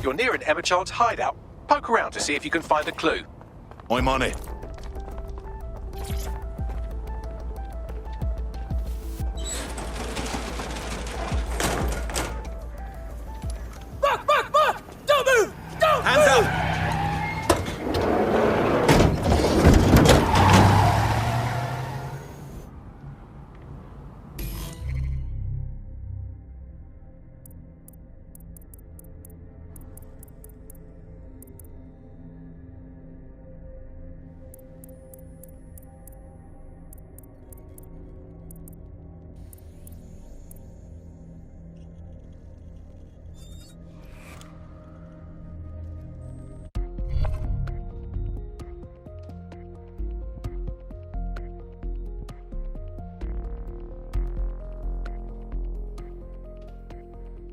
You're near an Emma Child's hideout. Poke around to see if you can find a clue. I'm on it. Mark! Don't move! Don't Hands move! up!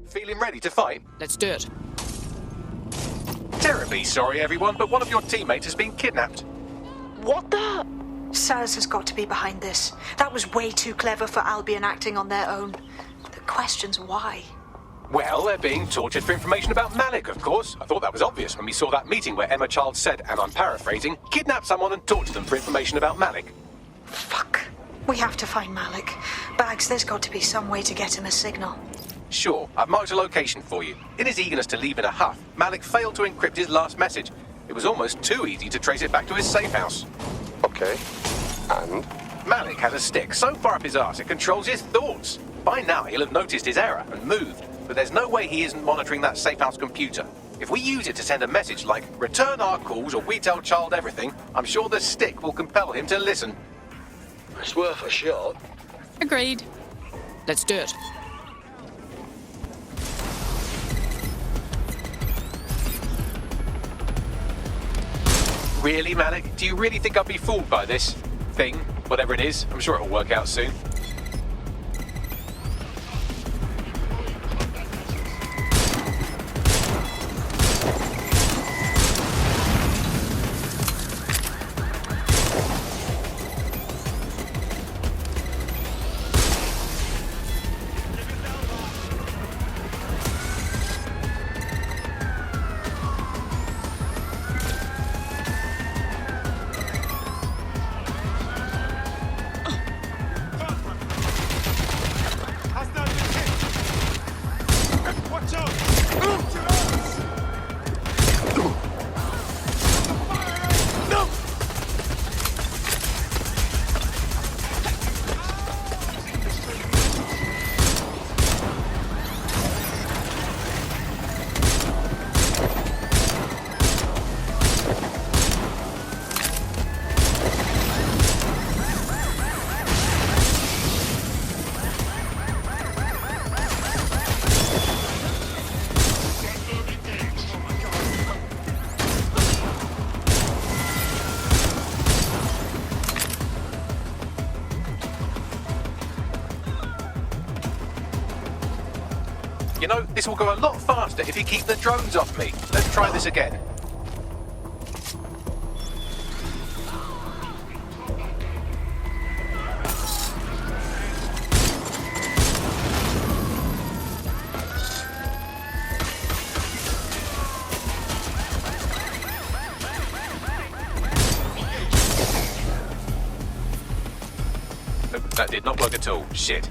Feeling ready to fight? Let's do it. Terribly sorry, everyone, but one of your teammates has been kidnapped. What the? SIRS has got to be behind this. That was way too clever for Albion acting on their own. The question's why. Well, they're being tortured for information about Malik, of course. I thought that was obvious when we saw that meeting where Emma Child said, and I'm paraphrasing, kidnap someone and torture them for information about Malik. Fuck. We have to find Malik. Bags, there's got to be some way to get him a signal. Sure, I've marked a location for you. In his eagerness to leave in a huff, Malik failed to encrypt his last message. It was almost too easy to trace it back to his safe house. Okay. And? Malik has a stick so far up his arse it controls his thoughts. By now he'll have noticed his error and moved, but there's no way he isn't monitoring that safe house computer. If we use it to send a message like, return our calls or we tell Child everything, I'm sure the stick will compel him to listen. It's worth a shot. Agreed. Let's do it. Really, Malik? Do you really think I'll be fooled by this thing? Whatever it is, I'm sure it'll work out soon. You know, this will go a lot faster if you keep the drones off me. Let's try this again. Nope, that did not work at all. Shit.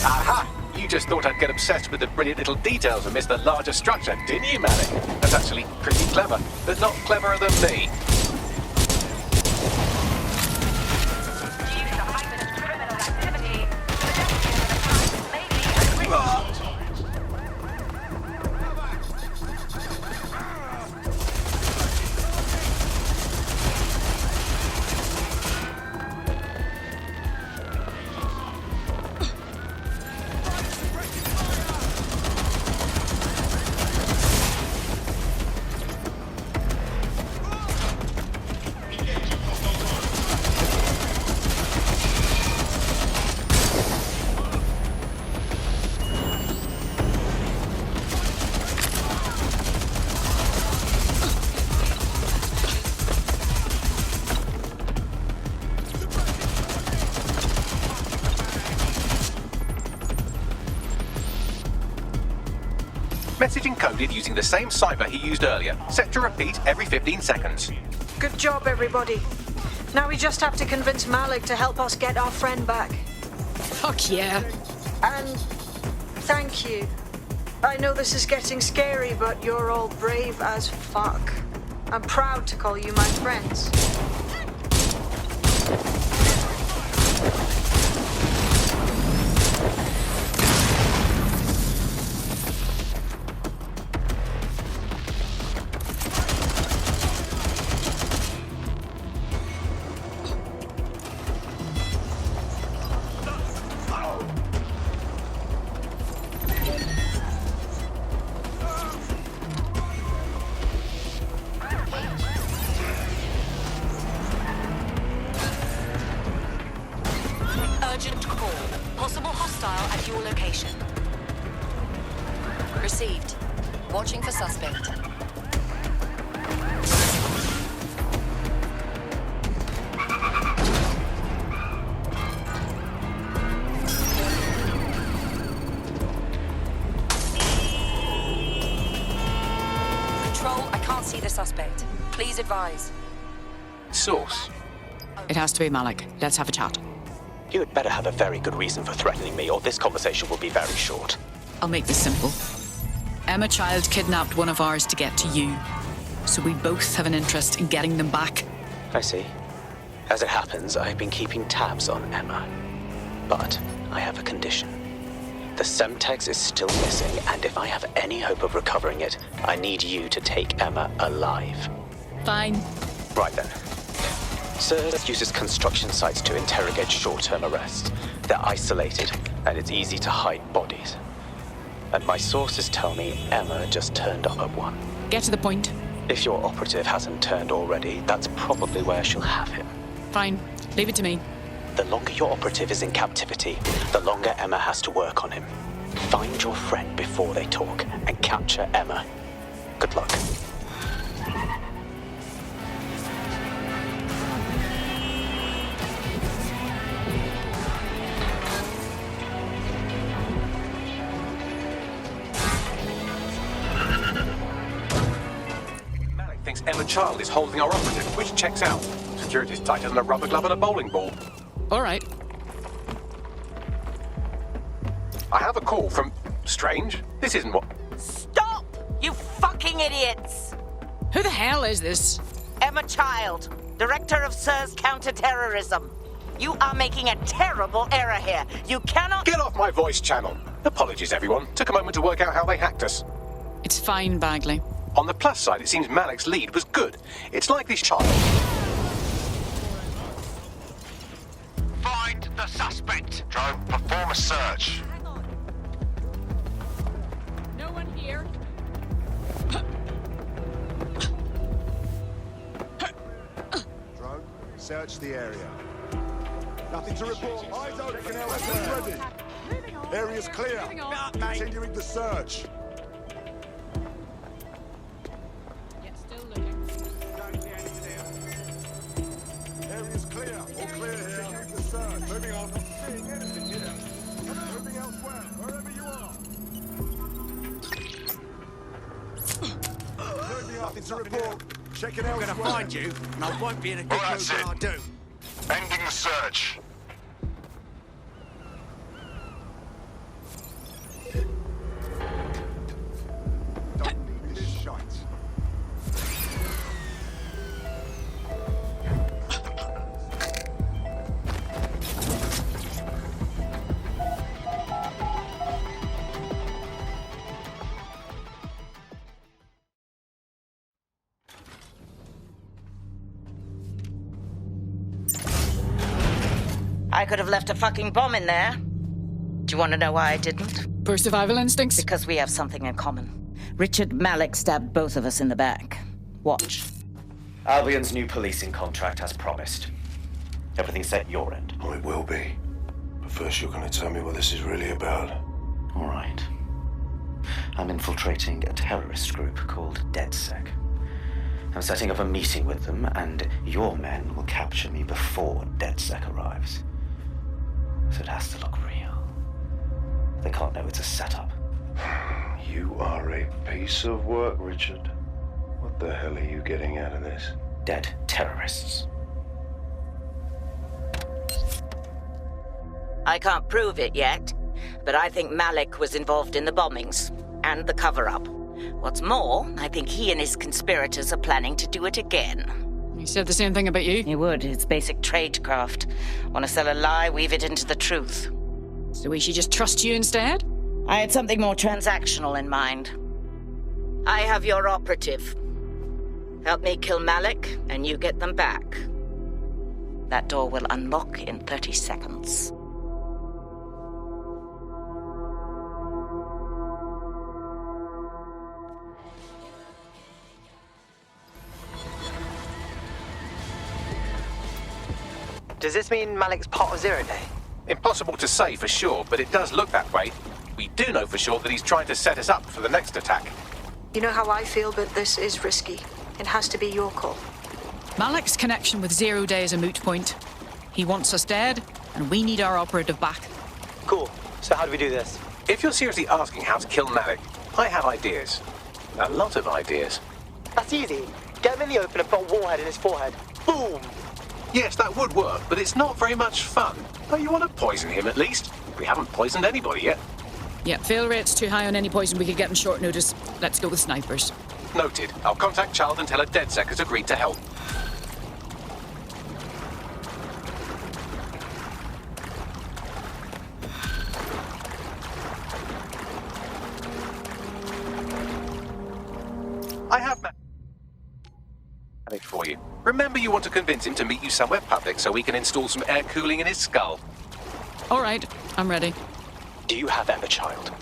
Aha! You just thought I'd get obsessed with the brilliant little details and miss the larger structure, didn't you, Malik? That's actually pretty clever, but not cleverer than me. Message encoded using the same cipher he used earlier, set to repeat every 15 seconds. Good job, everybody. Now we just have to convince Malik to help us get our friend back. Fuck yeah. And thank you. I know this is getting scary, but you're all brave as fuck. I'm proud to call you my friends. Urgent call. Possible hostile at your location. Received. Watching for suspect. Control, I can't see the suspect. Please advise. Source. It has to be Malik. Let's have a chat. You had better have a very good reason for threatening me, or this conversation will be very short. I'll make this simple. Emma Child kidnapped one of ours to get to you. So we both have an interest in getting them back. I see. As it happens, I've been keeping tabs on Emma. But I have a condition. The Semtex is still missing, and if I have any hope of recovering it, I need you to take Emma alive. Fine. Right then. SIRS uses construction sites to interrogate short-term arrests. They're isolated, and it's easy to hide bodies. And my sources tell me Emma just turned up at one. Get to the point. If your operative hasn't turned already, that's probably where she'll have him. Fine. Leave it to me. The longer your operative is in captivity, the longer Emma has to work on him. Find your friend before they talk, and capture Emma. Good luck. Thinks Emma Child is holding our operative, which checks out. Security's tighter than a rubber glove and a bowling ball. All right. I have a call from... Strange. This isn't what... Stop, you fucking idiots! Who the hell is this? Emma Child, Director of SIRS Counterterrorism. You are making a terrible error here. You cannot... Get off my voice channel. Apologies, everyone. Took a moment to work out how they hacked us. It's fine, Bagley. On the plus side, it seems Malik's lead was good. It's like this child... Find the suspect. Drone, perform a search. No one here. Drone, search the area. Nothing to report. Eyes open. Weapons ready. Area's clear. Continuing the search. Area's clear. All clear here. Continuing the search. Moving on. Not seeing anything here. Moving elsewhere. Wherever you are. Moving on. Nothing to report. Checking elsewhere. I'm gonna find you, and I won't be in a good mood when I do. Ending the search. Don't need this shite. I could have left a fucking bomb in there. Do you want to know why I didn't? Poor survival instincts. Because we have something in common. Richard Malik stabbed both of us in the back. Watch. Albion's new policing contract as promised. Everything set your end. Oh, it will be. But first you're going to tell me what this is really about. All right. I'm infiltrating a terrorist group called DedSec. I'm setting up a meeting with them, and your men will capture me before DedSec arrives. So it has to look real. They can't know it's a setup. You are a piece of work, Richard. What the hell are you getting out of this? Dead terrorists. I can't prove it yet, but I think Malik was involved in the bombings and the cover-up. What's more, I think he and his conspirators are planning to do it again. He said the same thing about you. He would. It's basic tradecraft. Want to sell a lie, weave it into the truth. So we should just trust you instead? I had something more transactional in mind. I have your operative. Help me kill Malik, and you get them back. That door will unlock in 30 seconds. Does this mean Malik's part of Zero Day? Impossible to say for sure, but it does look that way. We do know for sure that he's trying to set us up for the next attack. You know how I feel, but this is risky. It has to be your call. Malik's connection with Zero Day is a moot point. He wants us dead, and we need our operative back. Cool. So how do we do this? If you're seriously asking how to kill Malik, I have ideas. A lot of ideas. That's easy. Get him in the open and put a warhead in his forehead. Boom! Yes, that would work, but it's not very much fun. But you want to poison him at least. We haven't poisoned anybody yet. Yeah, fail rate's too high on any poison we could get in short notice. Let's go with snipers. Noted. I'll contact Child and tell her DedSec has agreed to help. I have Malik for you. Remember, you want to convince him to meet you somewhere public so we can install some air cooling in his skull. All right, I'm ready. Do you have Emma, child?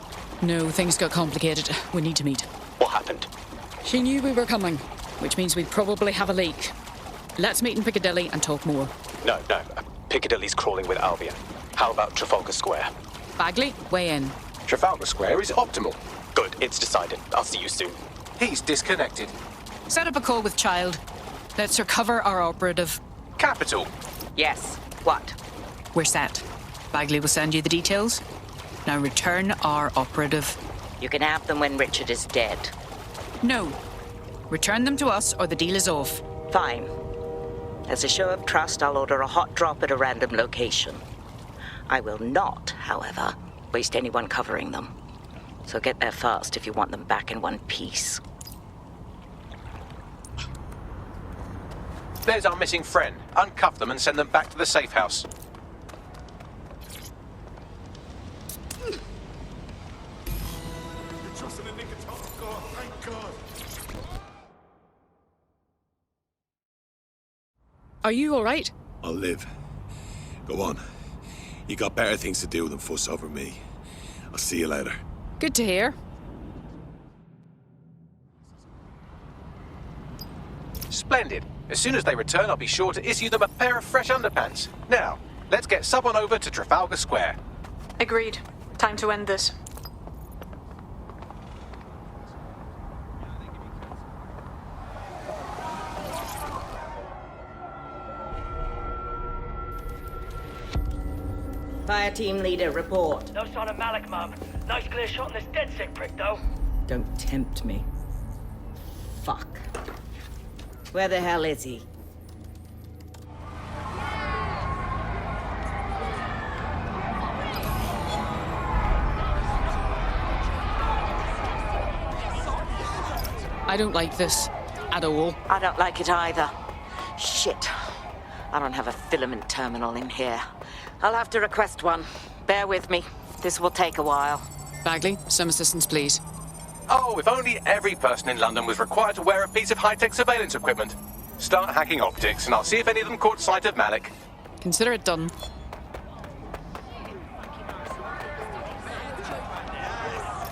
No, things got complicated. We need to meet. What happened? She knew we were coming, which means we probably have a leak. Let's meet in Piccadilly and talk more. No. Piccadilly's crawling with Albion. How about Trafalgar Square? Bagley, weigh in. Trafalgar Square is optimal. Good, it's decided. I'll see you soon. He's disconnected. Set up a call with Child. Let's recover our operative. Capital. Yes. What? We're set. Bagley will send you the details. Now return our operative. You can have them when Richard is dead. No. Return them to us or the deal is off. Fine. As a show of trust, I'll order a hot drop at a random location. I will not, however, waste anyone covering them. So get there fast if you want them back in one piece. There's our missing friend. Uncuff them and send them back to the safe house. Are you all right? I'll live. Go on. You got better things to do than fuss over me. I'll see you later. Good to hear. Splendid. As soon as they return, I'll be sure to issue them a pair of fresh underpants. Now, let's get someone over to Trafalgar Square. Agreed. Time to end this. Fire team leader, report. No sign of Malik, Mum. Nice clear shot on this DedSec prick, though. Don't tempt me. Fuck. Where the hell is he? I don't like this. At all. I don't like it either. Shit. I don't have a filament terminal in here. I'll have to request one. Bear with me. This will take a while. Bagley, some assistance, please. Oh, if only every person in London was required to wear a piece of high-tech surveillance equipment. Start hacking optics, and I'll see if any of them caught sight of Malik. Consider it done.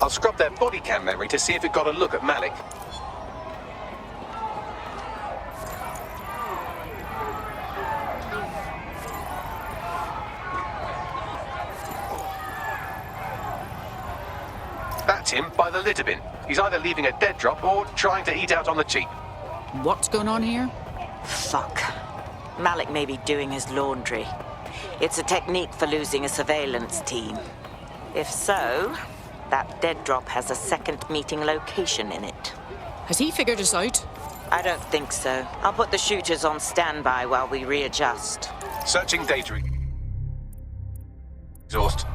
I'll scrub their body cam memory to see if it got a look at Malik. That's him by the litter bin. He's either leaving a dead drop or trying to eat out on the cheap. What's going on here? Fuck. Malik may be doing his laundry. It's a technique for losing a surveillance team. If so, That dead drop has a second meeting location in it. Has he figured us out? I don't think so. I'll put the shooters on standby while we readjust. Searching data. Exhaust.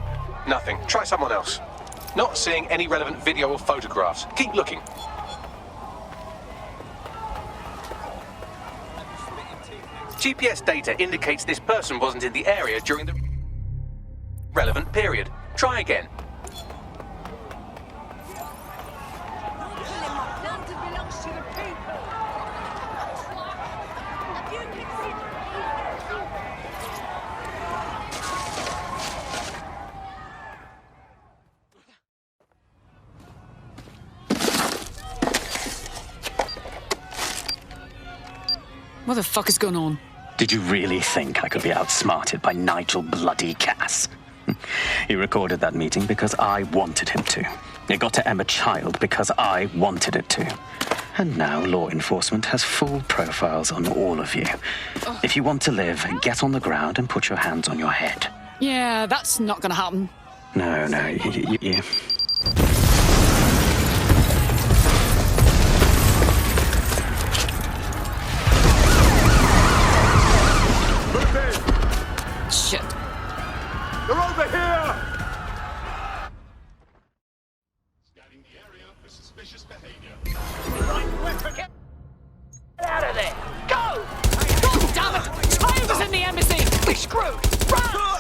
Nothing. Try someone else. Not seeing any relevant video or photographs. Keep looking. GPS data indicates this person wasn't in the area during the relevant period. Try again. What the fuck is going on? Did you really think I could be outsmarted by Nigel bloody Cass? He recorded that meeting because I wanted him to. It got to Emma Child because I wanted it to. And now law enforcement has full profiles on all of you. Oh. If you want to live, get on the ground and put your hands on your head. Yeah, that's not gonna happen. No, you... Shit. They're over here! Scanning the area for suspicious behavior. Get out of there! Go! God damn it! Child is in the embassy! We're screwed! Run!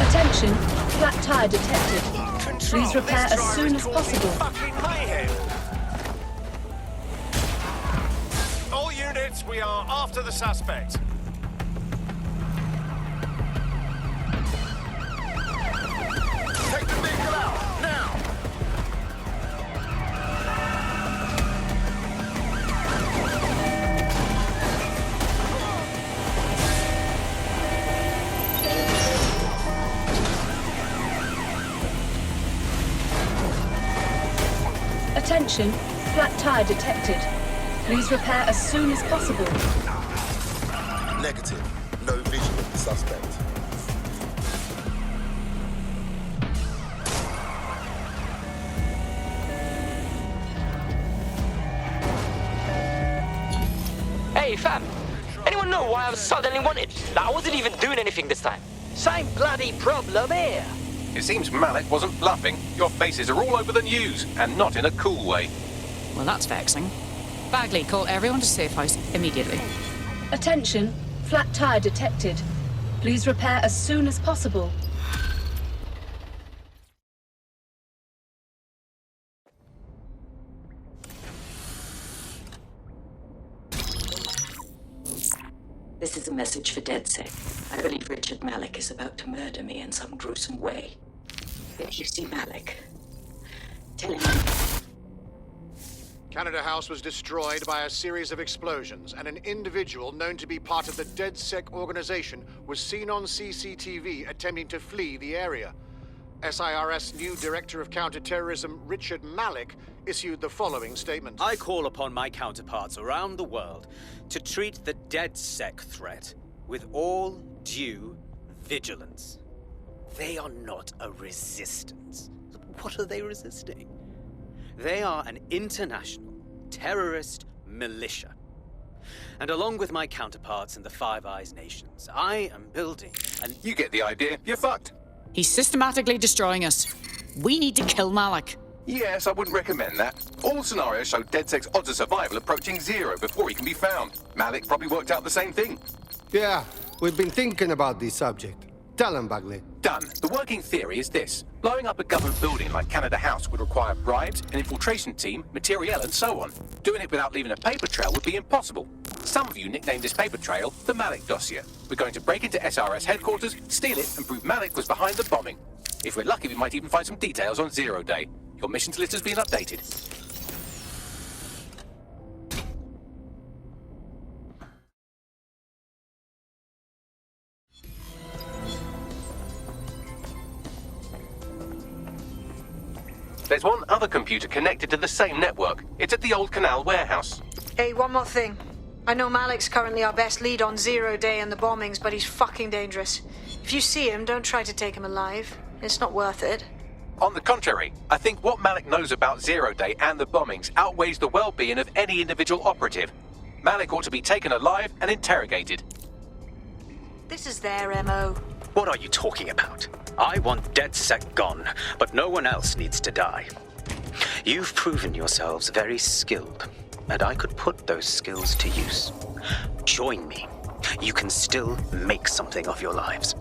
Attention, flat tire detected. Please repair as soon as possible. All units, we are after the suspect. Take the vehicle out, now! Attention, flat tire detected. Please repair as soon as possible. Negative. No vision of the suspect. Hey, fam. Anyone know why I'm suddenly wanted? Like, I wasn't even doing anything this time. Same bloody problem here. It seems Malik wasn't bluffing. Your faces are all over the news, and not in a cool way. Well, that's vexing. Bagley, call everyone to safe house immediately. Attention, flat tire detected. Please repair as soon as possible. This is a message for DedSec. I believe Richard Malik is about to murder me in some gruesome way. If you see Malik, tell him. Canada House was destroyed by a series of explosions, and an individual known to be part of the DedSec organization was seen on CCTV attempting to flee the area. SIRS new Director of Counterterrorism, Richard Malik, issued the following statement. I call upon my counterparts around the world to treat the DedSec threat with all due vigilance. They are not a resistance. What are they resisting? They are an international terrorist militia. And along with my counterparts in the Five Eyes nations, I am building an... You get the idea. You're fucked. He's systematically destroying us. We need to kill Malik. Yes, I wouldn't recommend that. All scenarios show DedSec's odds of survival approaching 0 before he can be found. Malik probably worked out the same thing. Yeah, we've been thinking about this subject. Tell him, Bagley. Done. The working theory is this. Blowing up a government building like Canada House would require bribes, an infiltration team, materiel, and so on. Doing it without leaving a paper trail would be impossible. Some of you nicknamed this paper trail the Malik dossier. We're going to break into SRS headquarters, steal it, and prove Malik was behind the bombing. If we're lucky, we might even find some details on Zero Day. Your missions list has been updated. There's one other computer connected to the same network. It's at the old canal warehouse. Hey, one more thing. I know Malik's currently our best lead on Zero Day and the bombings, but he's fucking dangerous. If you see him, don't try to take him alive. It's not worth it. On the contrary, I think what Malik knows about Zero Day and the bombings outweighs the well-being of any individual operative. Malik ought to be taken alive and interrogated. This is their MO. What are you talking about? I want DedSec gone, but no one else needs to die. You've proven yourselves very skilled, and I could put those skills to use. Join me. You can still make something of your lives.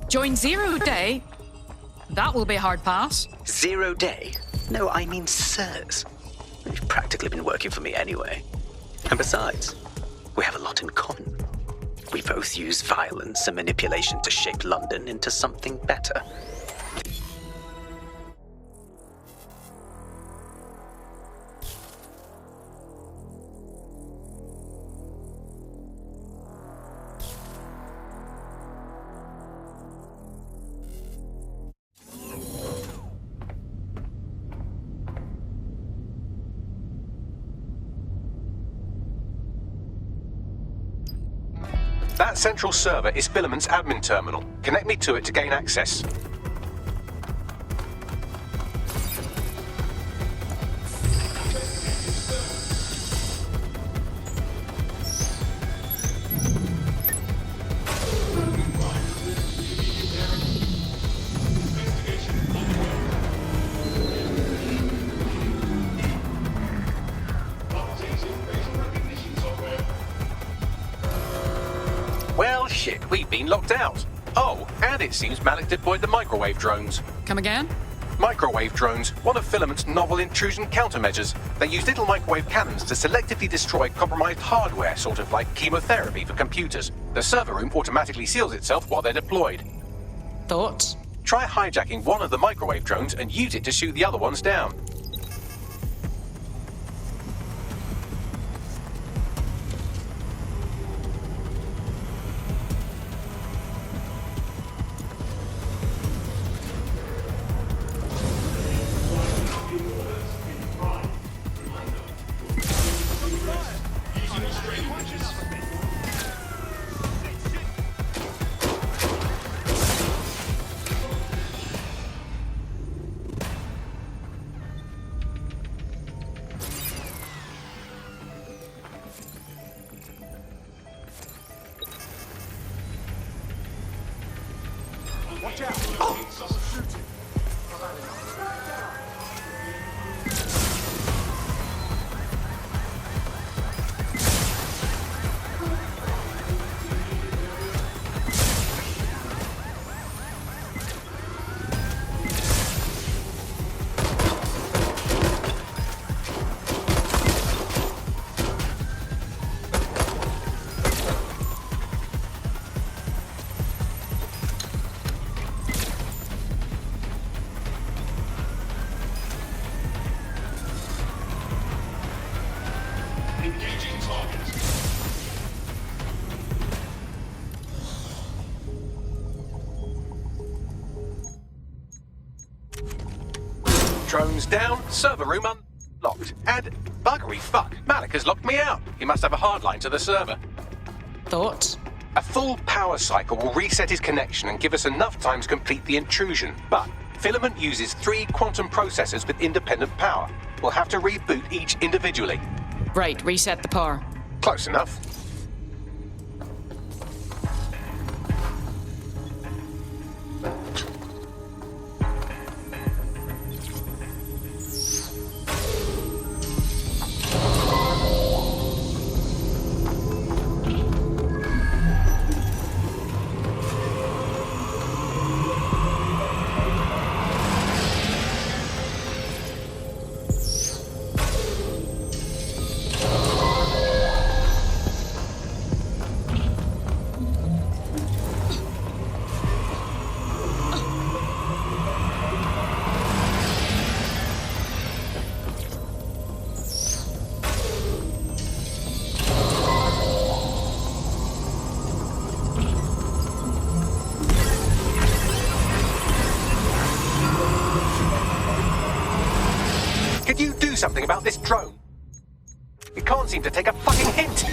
Join Zero Day? That will be a hard pass. Zero Day? No, I mean SIRS. You've practically been working for me anyway. And besides, we have a lot in common. We both use violence and manipulation to shape London into something better. That central server is Filament's admin terminal. Connect me to it to gain access. Well, shit, we've been locked out. Oh, and it seems Malik deployed the microwave drones. Come again? Microwave drones, one of Filament's novel intrusion countermeasures. They use little microwave cannons to selectively destroy compromised hardware, sort of like chemotherapy for computers. The server room automatically seals itself while they're deployed. Thoughts? Try hijacking one of the microwave drones and use it to shoot the other ones down. Watch out! Shooting! Engaging target. Drones down, server room unlocked. And buggery fuck, Malik has locked me out. He must have a hard line to the server. Thoughts? A full power cycle will reset his connection and give us enough time to complete the intrusion. But Filament uses 3 quantum processors with independent power. We'll have to reboot each individually. Right, reset the power. Close enough. something about this drone. It can't seem to take a fucking hint.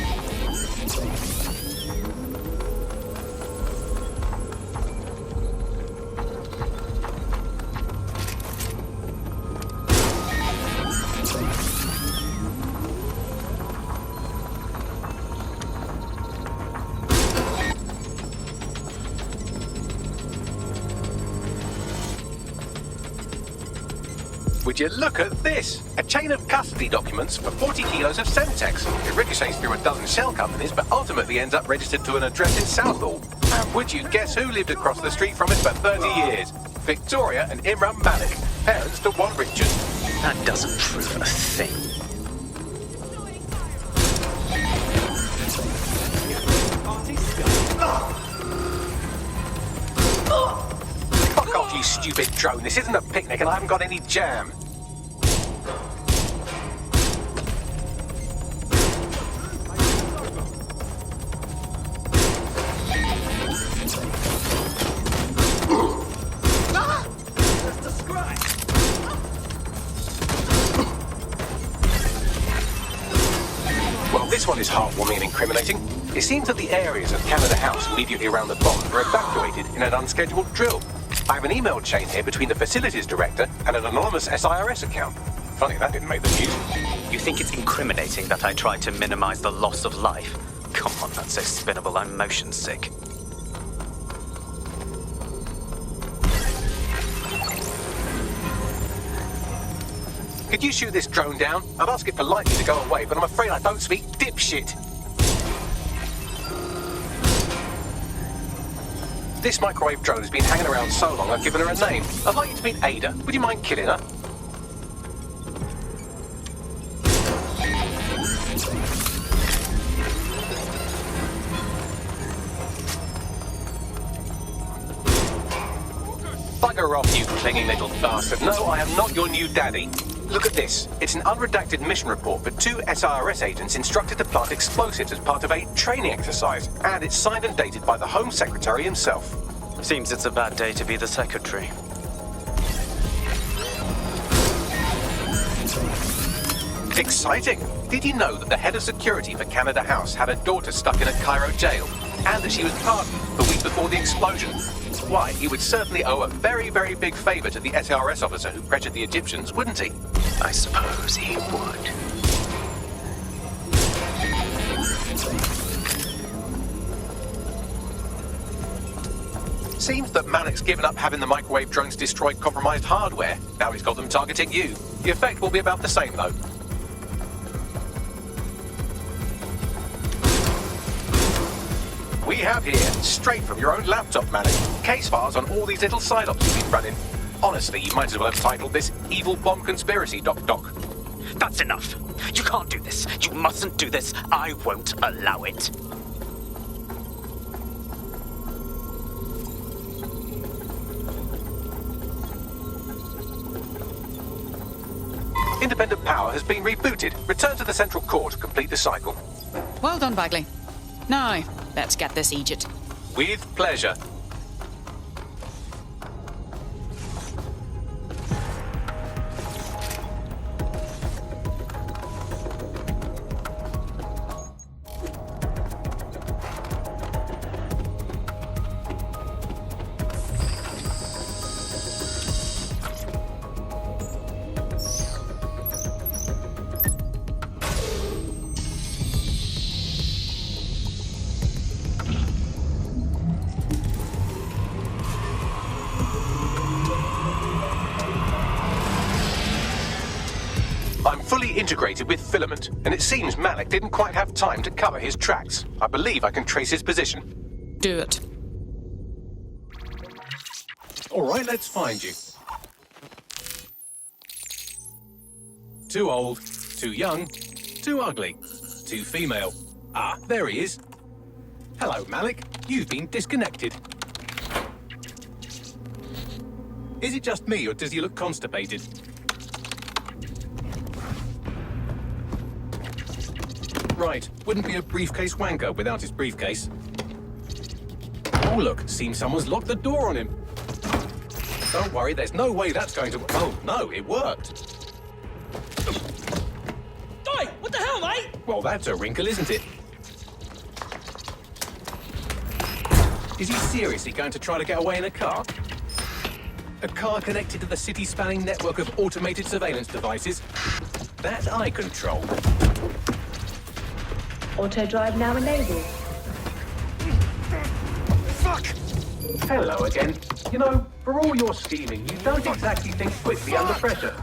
Would you look at this? A chain of custody documents for 40 kilos of Semtex. It ricochets through a dozen shell companies, but ultimately ends up registered to an address in Southall. And would you guess who lived across the street from it for 30 years? Victoria and Imran Malik, parents to one Richard. That doesn't prove a thing. Fuck off, you stupid drone. This isn't a picnic and I haven't got any jam. Well, this one is heartwarming and incriminating. It seems that the areas of Canada House immediately around the bomb were evacuated in an unscheduled drill. I have an email chain here between the facilities director and an anonymous SIRS account. Funny that didn't make the news. You think it's incriminating that I tried to minimize the loss of life? Come on, that's so spinnable, I'm motion sick. Could you shoot this drone down? I'd ask it politely to go away, but I'm afraid I don't speak dipshit. This microwave drone has been hanging around so long I've given her a name. I'd like you to meet Ada. Would you mind killing her? Bugger off, you clinging little bastard. No, I am not your new daddy. Look at this. It's an unredacted mission report for 2 SIRS agents instructed to plant explosives as part of a training exercise. And it's signed and dated by the Home Secretary himself. Seems it's a bad day to be the secretary. Exciting! Did you know that the head of security for Canada House had a daughter stuck in a Cairo jail? And that she was pardoned the week before the explosion? Why, he would certainly owe a very, very big favor to the SIRS officer who pressured the Egyptians, wouldn't he? I suppose he would. Seems that Malik's given up having the microwave drones destroy compromised hardware. Now he's got them targeting you. The effect will be about the same, though. We have here, straight from your own laptop, Malik, case files on all these little side ops you've been running. Honestly, you might as well have titled this Evil Bomb Conspiracy, Doc. That's enough. You can't do this. You mustn't do this. I won't allow it. Independent power has been rebooted. Return to the central core to complete the cycle. Well done, Bagley. Now, let's get this Egypt. With pleasure. I'm fully integrated with Filament, and it seems Malik didn't quite have time to cover his tracks. I believe I can trace his position. Do it. All right, let's find you. Too old, too young, too ugly, too female. Ah, there he is. Hello, Malik. You've been disconnected. Is it just me, or does he look constipated? Right, wouldn't be a briefcase wanker without his briefcase. Oh look, seems someone's locked the door on him. Don't worry, there's no way that's going to... Oh no, it worked. Oh, that's a wrinkle, isn't it? Is he seriously going to try to get away in a car? A car connected to the city-spanning network of automated surveillance devices? That I control. Auto drive now enabled. Fuck! Hello again. You know, for all your scheming, you don't exactly think quickly under pressure.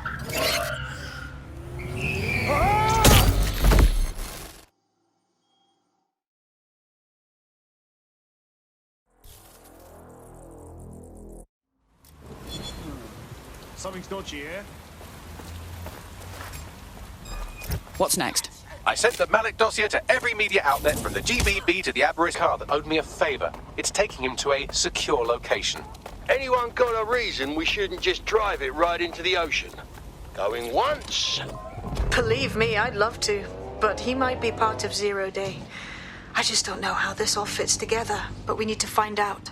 Something's dodgy here. What's next? I sent the Malik dossier to every media outlet from the GBB to the Aberystwyth car that owed me a favor. It's taking him to a secure location. Anyone got a reason we shouldn't just drive it right into the ocean? Going once? Believe me, I'd love to, but he might be part of Zero Day. I just don't know how this all fits together, but we need to find out.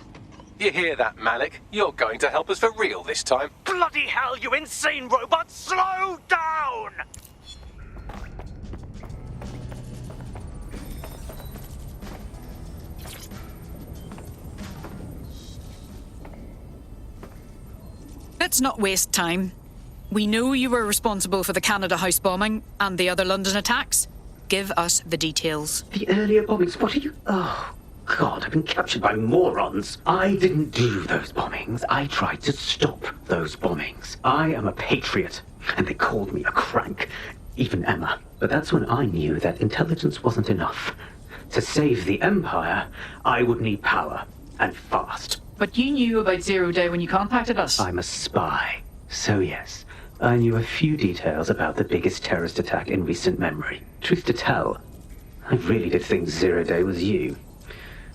You hear that, Malik? You're going to help us for real this time. Bloody hell, you insane robot! Slow down! Let's not waste time. We know you were responsible for the Canada House bombing and the other London attacks. Give us the details. The earlier bombings, what are you... Oh, God, I've been captured by morons. I didn't do those bombings. I tried to stop those bombings. I am a patriot, and they called me a crank. Even Emma. But that's when I knew that intelligence wasn't enough. To save the Empire, I would need power, and fast. But you knew about Zero Day when you contacted us. I'm a spy. So yes, I knew a few details about the biggest terrorist attack in recent memory. Truth to tell, I really did think Zero Day was you.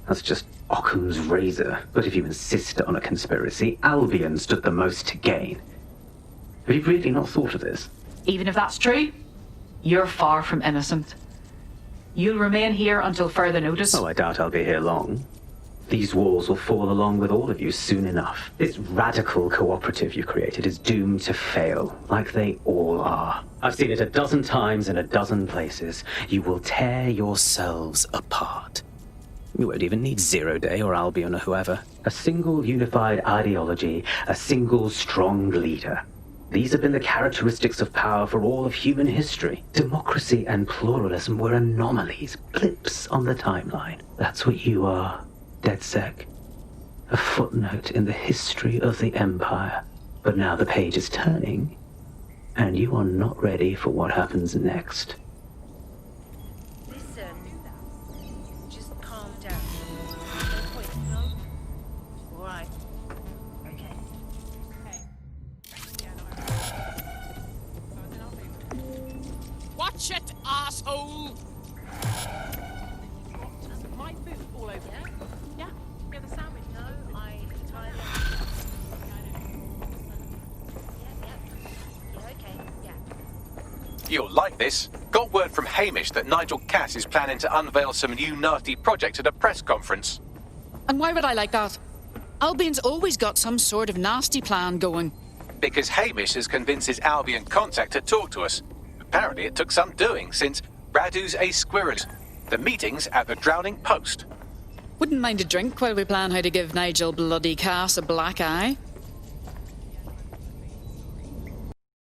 That's just Occam's razor. But if you insist on a conspiracy, Albion stood the most to gain. Have you really not thought of this? Even if that's true, you're far from innocent. You'll remain here until further notice. Oh, I doubt I'll be here long. These walls will fall along with all of you soon enough. This radical cooperative you created is doomed to fail, like they all are. I've seen it a dozen times in a dozen places. You will tear yourselves apart. You won't even need Zero Day or Albion or whoever. A single unified ideology, a single strong leader. These have been the characteristics of power for all of human history. Democracy and pluralism were anomalies, blips on the timeline. That's what you are. DedSec, a footnote in the history of the Empire. But now the page is turning, and you are not ready for what happens next. Listen, just calm down. No point, no? All right. Okay. Watch it, asshole! My food all over. Yeah? Yeah, the sandwich. No, I entirely. Yeah, okay, yeah. You'll like this. Got word from Hamish that Nigel Cass is planning to unveil some new nasty project at a press conference. And why would I like that? Albion's always got some sort of nasty plan going. Because Hamish has convinced his Albion contact to talk to us. Apparently it took some doing, since Radu's a squirrel. The meeting's at the Drowning Post. Wouldn't mind a drink while we plan how to give Nigel bloody Cass a black eye.